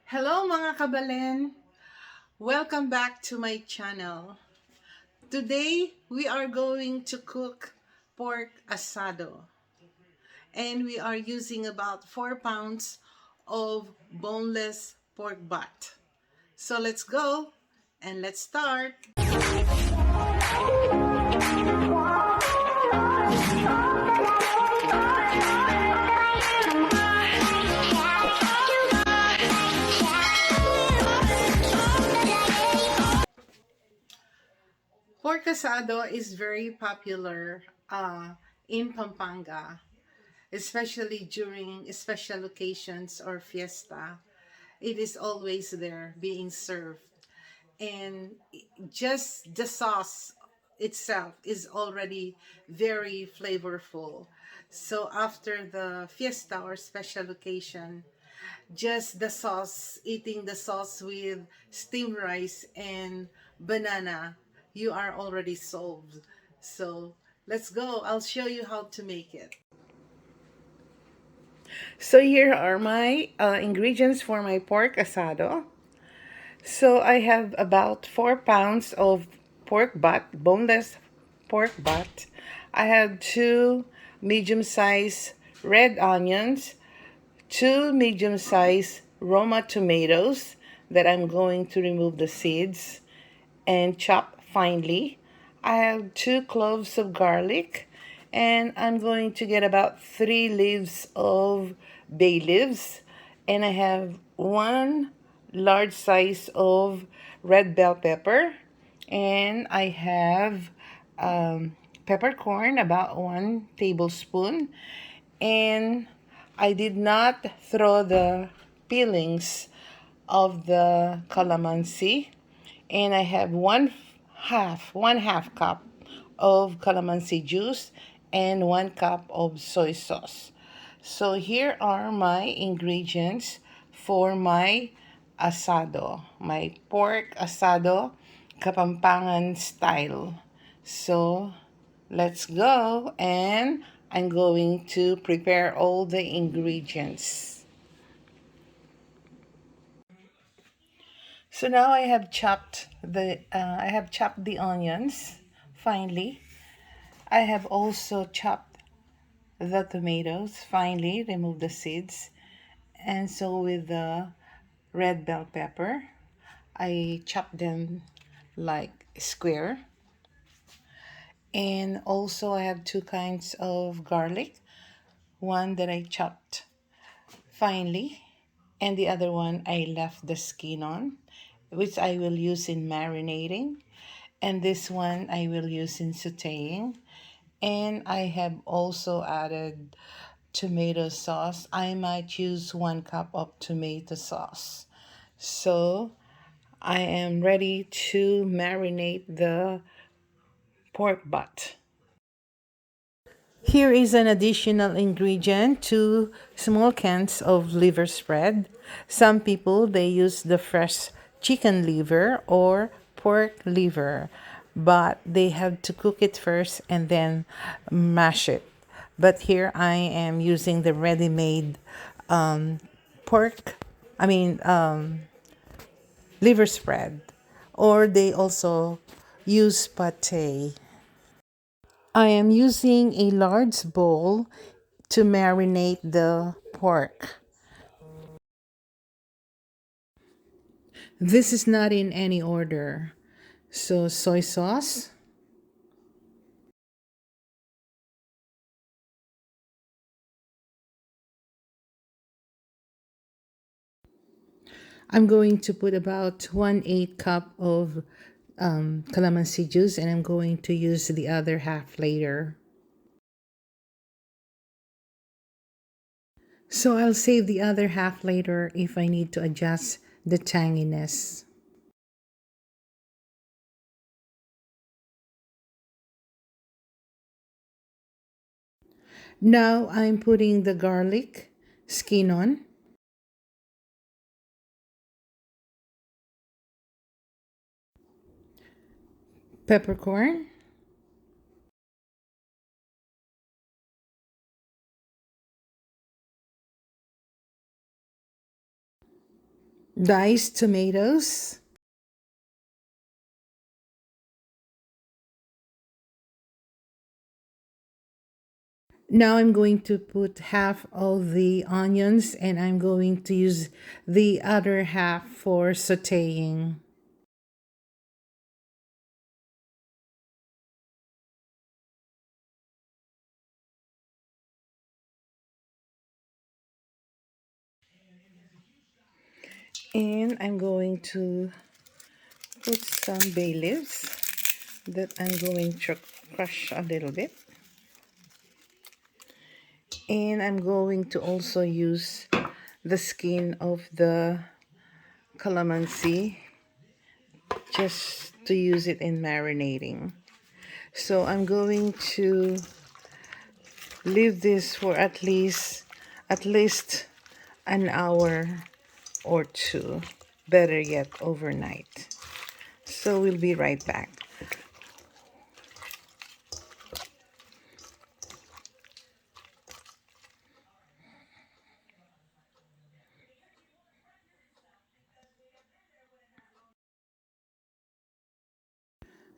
Hello mga kabalen! Welcome back to my channel. Today we are going to cook pork asado. And we are using about 4 pounds of boneless pork butt. So let's go and let's start. Pork asado is very popular in Pampanga, especially during special occasions or fiesta. It is always there being served. And just the sauce itself is already very flavorful. So after the fiesta or special occasion, just the sauce, eating the sauce with steamed rice and banana, you are already solved. So let's go. I'll show you how to make it. So here are my ingredients for my pork asado. So I have about 4 pounds of pork butt, boneless pork butt. I have 2 medium-sized red onions, 2 medium-sized Roma tomatoes that I'm going to remove the seeds and chop finely. I have 2 cloves of garlic, and I'm going to get about 3 leaves of bay leaves, and I have 1 large size of red bell pepper, and I have peppercorn, about 1 tablespoon, and I did not throw the peelings of the calamansi, and I have one half cup of calamansi juice and 1 cup of soy sauce. So here are my ingredients for my asado, my pork asado Kapampangan style. So let's go, and I'm going to prepare all the ingredients. So now I have chopped the onions finely. I have also chopped the tomatoes finely, remove the seeds. And so with the red bell pepper, I chopped them like square. And also I have 2 kinds of garlic. One that I chopped finely, and the other one I left the skin on, which I will use in marinating. And this one I will use in sauteing. And I have also added tomato sauce. I might use 1 cup of tomato sauce. So I am ready to marinate the pork butt. Here is an additional ingredient, 2 small cans of liver spread. Some people, they use the fresh chicken liver or pork liver, but they have to cook it first and then mash it. But here I am using the ready-made pork, I mean liver spread, or they also use pate. I am using a large bowl to marinate the pork. This is not in any order. So soy sauce, I'm going to put about 1/8 cup of calamansi juice, and I'm going to use the other half later. So I'll save the other half later if I need to adjust the tanginess. Now I'm putting the garlic skin on. Peppercorn. diced tomatoes. Now I'm going to put half of the onions and I'm going to use the other half for sauteing. And I'm going to put some bay leaves that I'm going to crush a little bit. And I'm going to also use the skin of the calamansi just to use it in marinating. So I'm going to leave this for at least an hour or two, better yet overnight. So we'll be right back.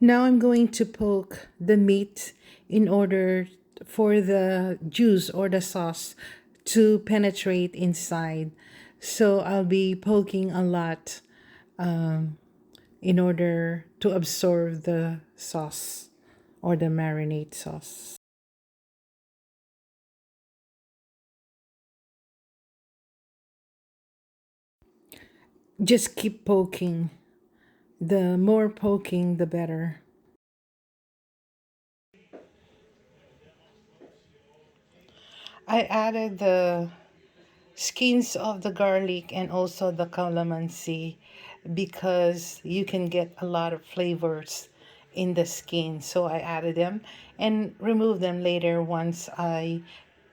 Now I'm going to poke the meat in order for the juice or the sauce to penetrate inside. So I'll be poking a lot in order to absorb the sauce or the marinade sauce. Just keep poking. The more poking, the better. I added the skins of the garlic and also the calamansi because you can get a lot of flavors in the skin. So I added them and remove them later once I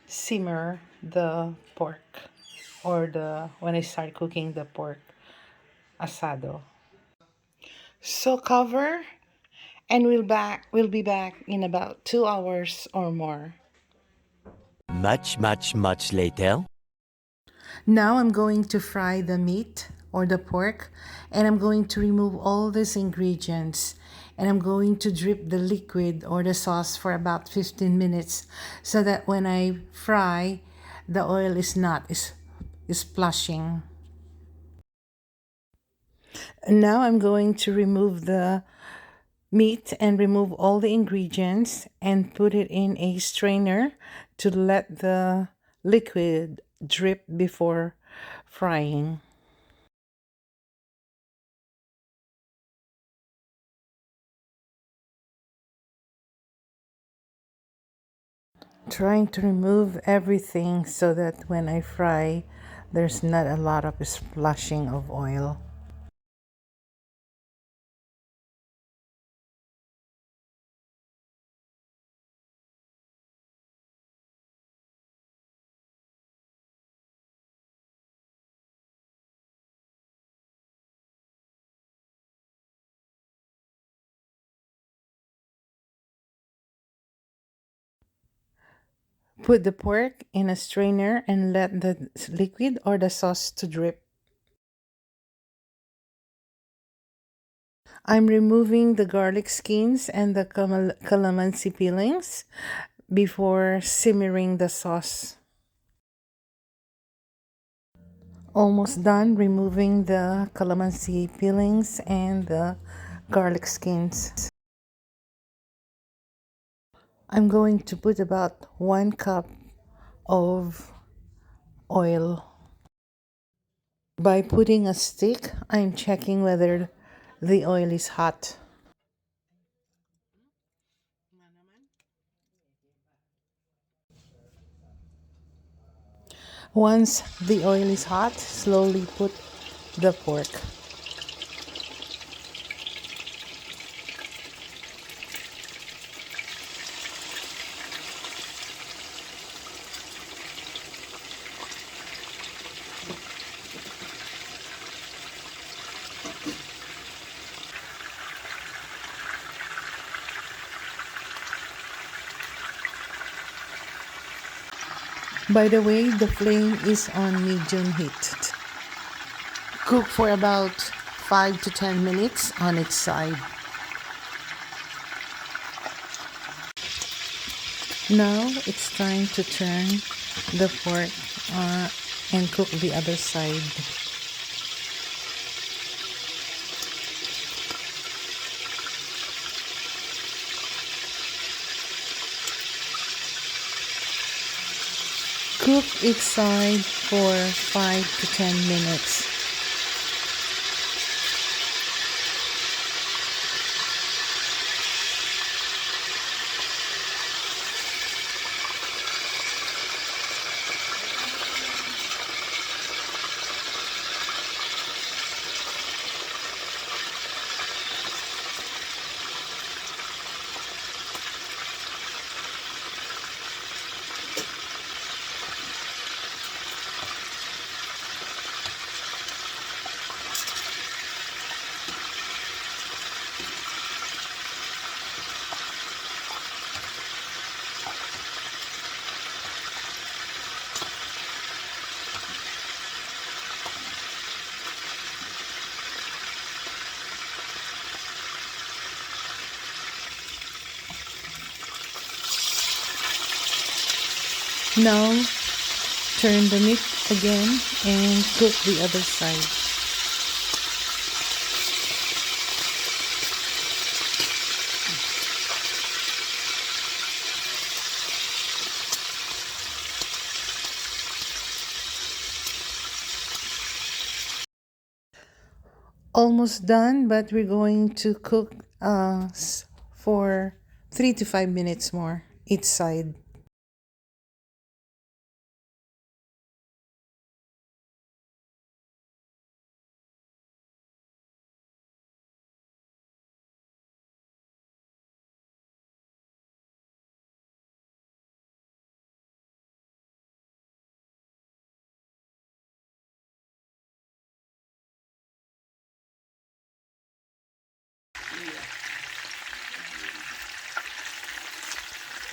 simmer the pork or the when I start cooking the pork asado. So cover and we'll be back in about 2 hours or more. Much, much, much later. Now I'm going to fry the meat or the pork and I'm going to remove all these ingredients and I'm going to drip the liquid or the sauce for about 15 minutes so that when I fry the oil is splashing. And now I'm going to remove the meat and remove all the ingredients and put it in a strainer to let the liquid drip before frying. Trying to remove everything so that when I fry, there's not a lot of splashing of oil. Put the pork in a strainer and let the liquid or the sauce to drip. I'm removing the garlic skins and the calamansi peelings before simmering the sauce. Almost done removing the calamansi peelings and the garlic skins. I'm going to put about 1 cup of oil. By putting a stick, I'm checking whether the oil is hot. Once the oil is hot, slowly put the pork. By the way, the flame is on medium heat. Cook for about 5 to 10 minutes on its side. Now it's time to turn the pork and cook the other side. Cook each side for 5 to 10 minutes. Now turn the meat again and cook the other side. Almost done, but we're going to cook for 3 to 5 minutes more each side.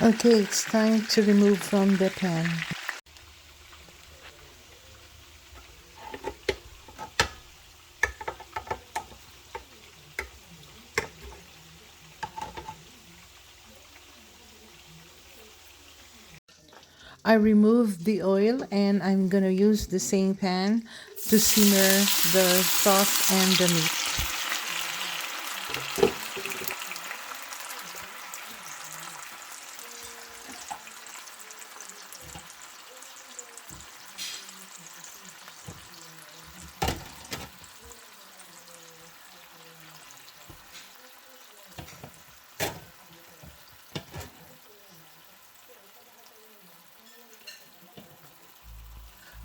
Okay, it's time to remove from the pan. I removed the oil and I'm gonna use the same pan to simmer the sauce and the meat.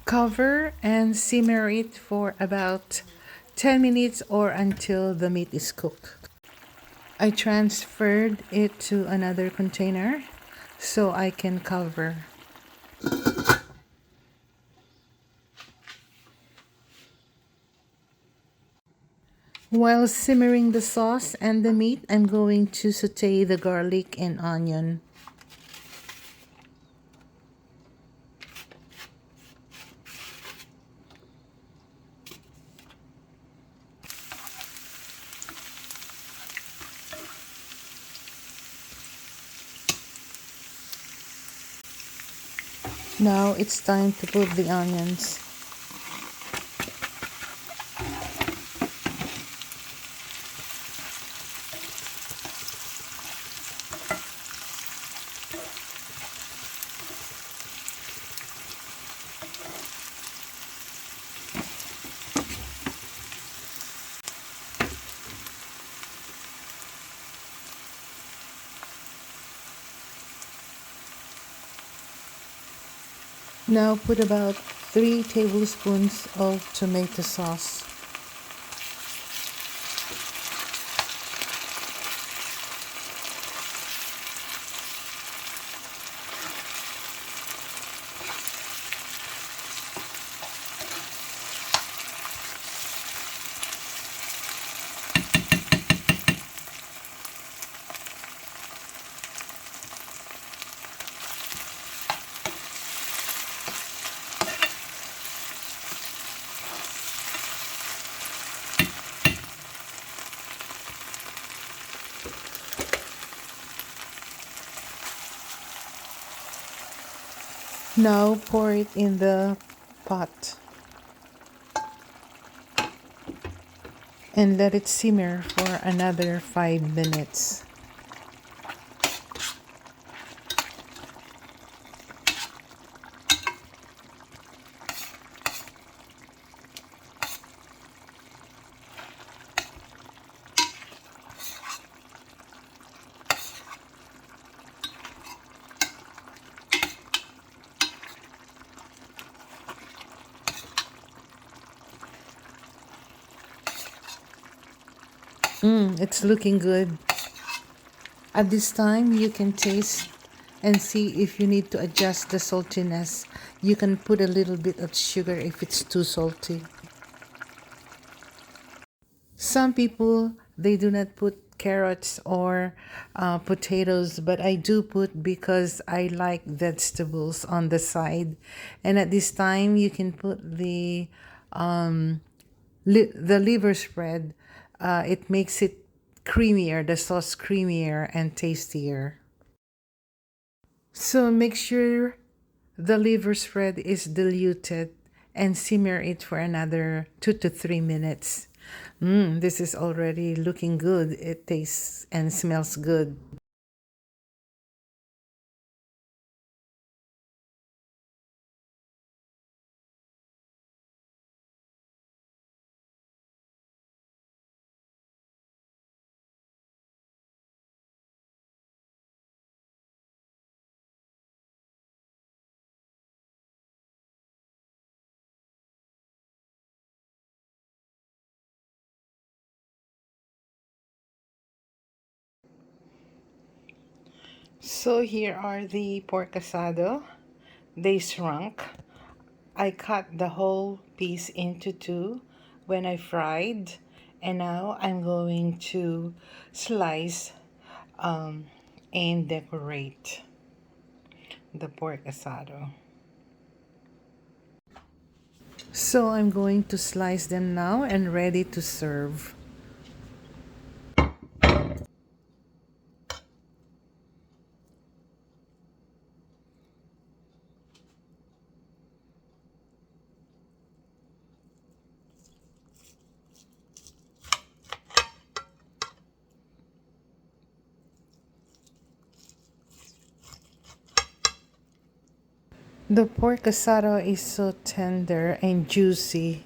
Cover and simmer it for about 10 minutes or until the meat is cooked. I transferred it to another container so I can cover. While simmering the sauce and the meat, I'm going to saute the garlic and onion. Now it's time to put the onions. Now put about 3 tablespoons of tomato sauce. Now pour it in the pot and let it simmer for another 5 minutes. It's looking good. At this time, you can taste and see if you need to adjust the saltiness. You can put a little bit of sugar if it's too salty. Some people, they do not put carrots or potatoes, but I do put because I like vegetables on the side. And at this time, you can put the liver spread. It makes it creamier, the sauce creamier and tastier. So make sure the liver spread is diluted and simmer it for another 2 to 3 minutes. This is already looking good. It tastes and smells good. So here are the pork asado. They shrunk. I cut the whole piece into two when I fried, and now I'm going to slice and decorate the pork asado. So I'm going to slice them now and ready to serve. The pork asado is so tender and juicy.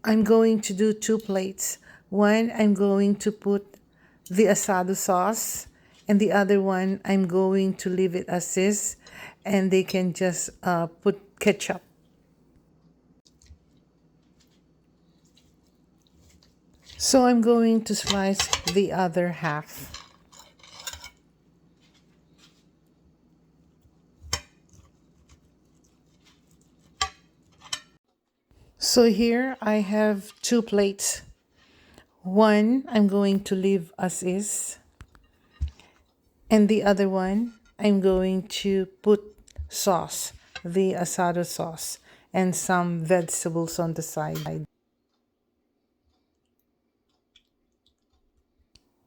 I'm going to do 2 plates. One, I'm going to put the asado sauce, and the other one, I'm going to leave it as is, and they can just put ketchup. So I'm going to slice the other half. So here I have 2 plates. One, I'm going to leave as is, and the other one, I'm going to put sauce, the asado sauce, and some vegetables on the side.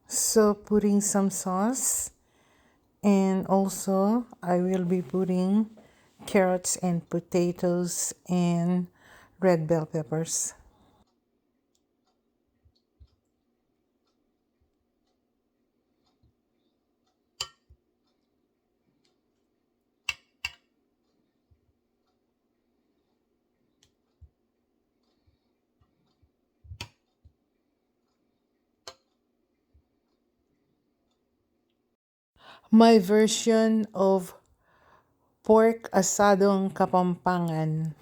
So putting some sauce, and also I will be putting carrots and potatoes and red bell peppers. My version of pork asadong Kapampangan.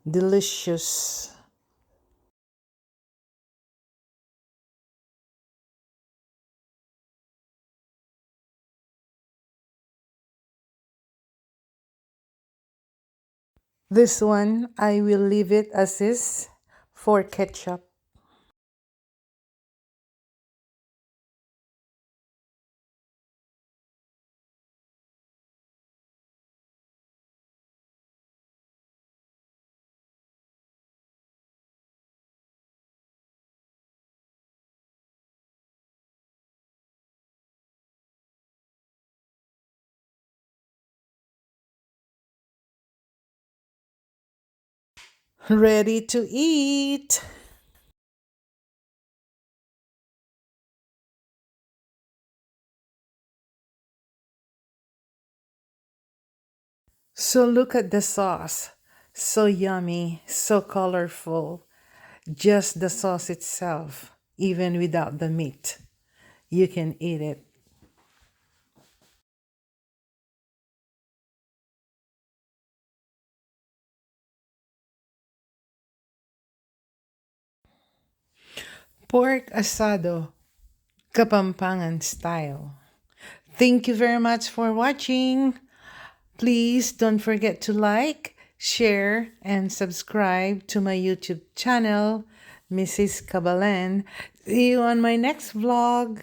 Delicious. This one, I will leave it as is for ketchup. Ready to eat! So look at the sauce. So yummy, so colorful. Just the sauce itself, even without the meat. You can eat it. Pork asado, Kapampangan style. Thank you very much for watching. Please don't forget to like, share, and subscribe to my YouTube channel, Mrs. Cabalen. See you on my next vlog.